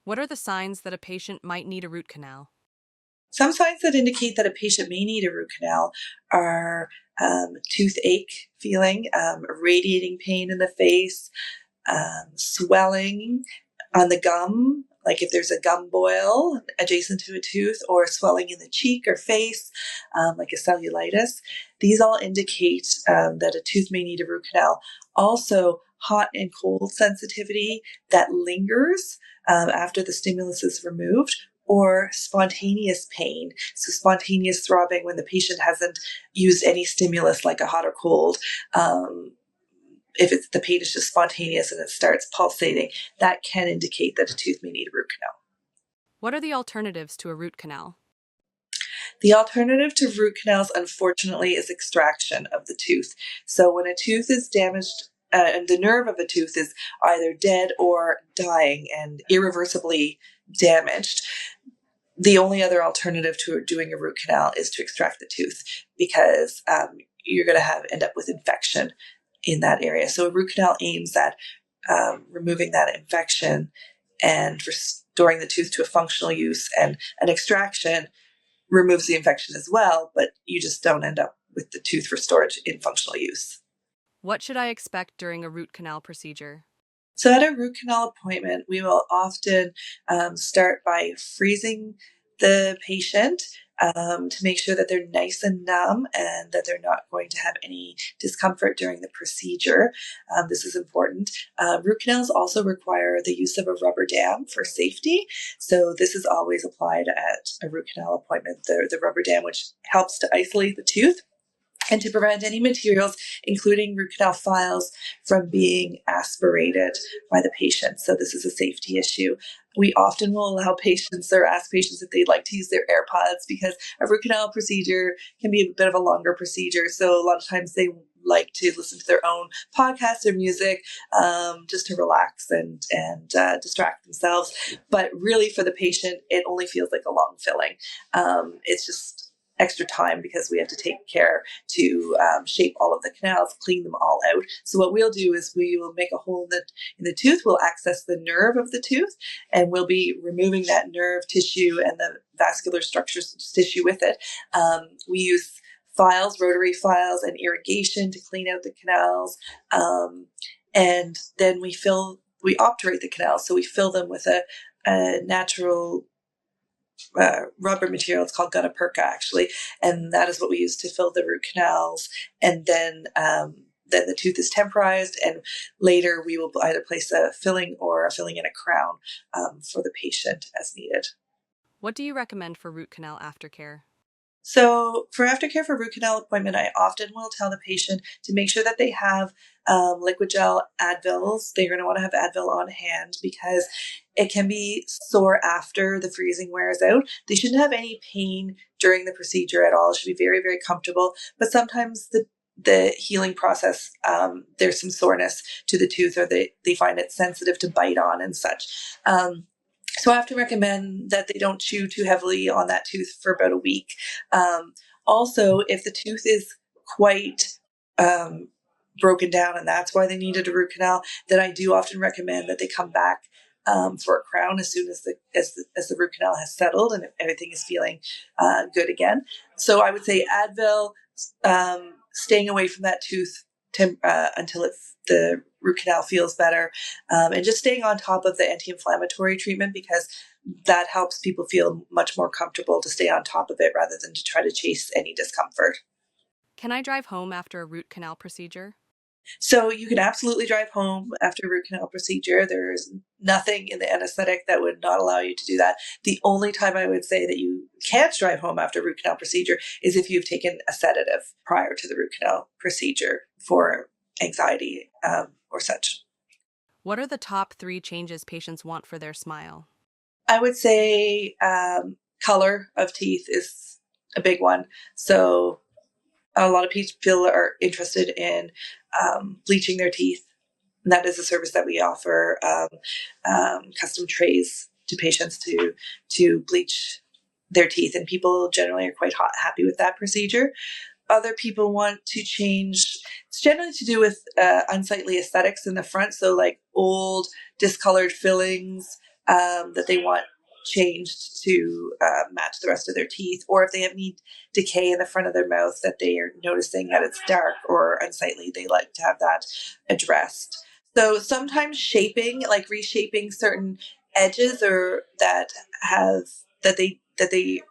What are the signs that a patient might need a root canal? Some signs that indicate that a patient may need a root canal are toothache feeling, radiating pain in the face, swelling on the gum, like if there's a gum boil adjacent to a tooth, or swelling in the cheek or face, like a cellulitis. These all indicate that a tooth may need a root canal. Also, hot and cold sensitivity that lingers after the stimulus is removed, or spontaneous pain. So spontaneous throbbing when the patient hasn't used any stimulus like a hot or cold. If the pain is just spontaneous and it starts pulsating, that can indicate that a tooth may need a root canal. What are the alternatives to a root canal? The alternative to root canals, unfortunately, is extraction of the tooth. So when a tooth is damaged, and the nerve of a tooth is either dead or dying and irreversibly damaged, the only other alternative to doing a root canal is to extract the tooth, because you're going to end up with infection in that area. So a root canal aims at removing that infection and restoring the tooth to a functional use, and an extraction removes the infection as well, but you just don't end up with the tooth restored in functional use. What should I expect during a root canal procedure? So at a root canal appointment, we will often start by freezing the patient to make sure that they're nice and numb and that they're not going to have any discomfort during the procedure. This is important. Root canals also require the use of a rubber dam for safety. So this is always applied at a root canal appointment, the rubber dam, which helps to isolate the tooth and to prevent any materials, including root canal files, from being aspirated by the patient. So this is a safety issue. We often will allow patients or ask patients if they'd like to use their AirPods, because a root canal procedure can be a bit of a longer procedure. So a lot of times they like to listen to their own podcasts or music just to relax and distract themselves. But really for the patient, it only feels like a long filling. It's just extra time because we have to take care to shape all of the canals, clean them all out. So what we'll do is we will make a hole in the tooth. We'll access the nerve of the tooth, and we'll be removing that nerve tissue and the vascular structures tissue with it. We use files, rotary files, and irrigation to clean out the canals. And then we obturate the canals. So we fill them with a natural rubber material. It's called gutta perca, actually, and that is what we use to fill the root canals. And then the tooth is temporized, and later we will either place a filling or a filling in a crown for the patient as needed. What do you recommend for root canal aftercare? So for aftercare for root canal appointment, I often will tell the patient to make sure that they have liquid gel Advils. They're going to want to have Advil on hand because it can be sore after the freezing wears out. They shouldn't have any pain during the procedure at all. It should be very, very comfortable. But sometimes the healing process, there's some soreness to the tooth, or they find it sensitive to bite on and such. So I have to recommend that they don't chew too heavily on that tooth for about a week. Also, if the tooth is quite broken down and that's why they needed a root canal, then I do often recommend that they come back for a crown as soon as the root canal has settled and everything is feeling good again. So I would say Advil, staying away from that tooth until the root canal feels better, and just staying on top of the anti-inflammatory treatment, because that helps people feel much more comfortable to stay on top of it rather than to try to chase any discomfort. Can I drive home after a root canal procedure? So you can absolutely drive home after a root canal procedure. There's nothing in the anesthetic that would not allow you to do that. The only time I would say that you can't drive home after a root canal procedure is if you've taken a sedative prior to the root canal procedure for anxiety or such. What are the top 3 changes patients want for their smile? I would say color of teeth is a big one. So a lot of people are interested in bleaching their teeth. And that is a service that we offer, custom trays to patients to bleach their teeth. And people generally are quite happy with that procedure. Other people want to change. It's generally to do with unsightly aesthetics in the front. So like old discolored fillings, that they want changed to match the rest of their teeth, or if they have any decay in the front of their mouth that they are noticing that it's dark or unsightly, they like to have that addressed. So sometimes shaping, like reshaping certain edges or have that they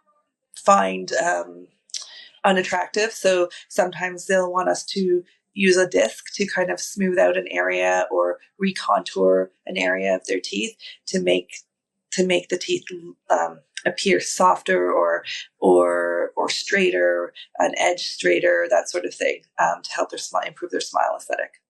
find unattractive. So sometimes they'll want us to use a disc to kind of smooth out an area or recontour an area of their teeth to make the teeth appear softer or straighter, an edge straighter, that sort of thing, to help their smile, improve their smile aesthetic.